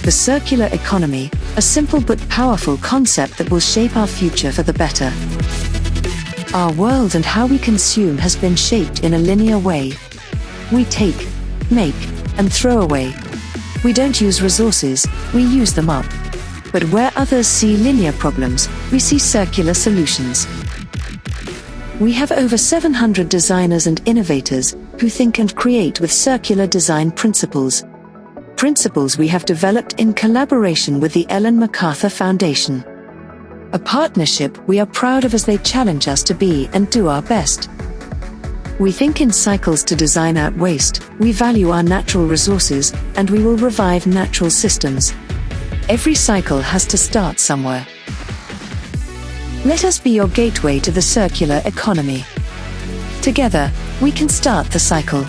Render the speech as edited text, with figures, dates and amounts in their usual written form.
The circular economy, a simple but powerful concept that will shape our future for the better. Our world and how we consume has been shaped in a linear way. We take, make, and throw away. We don't use resources, we use them up. But where others see linear problems, we see circular solutions. We have over 700 designers and innovators who think and create with circular design principles. Principles we have developed in collaboration with the Ellen MacArthur Foundation. A partnership we are proud of as they challenge us to be and do our best. We think in cycles to design out waste, we value our natural resources, and we will revive natural systems. Every cycle has to start somewhere. Let us be your gateway to the circular economy. Together, we can start the cycle.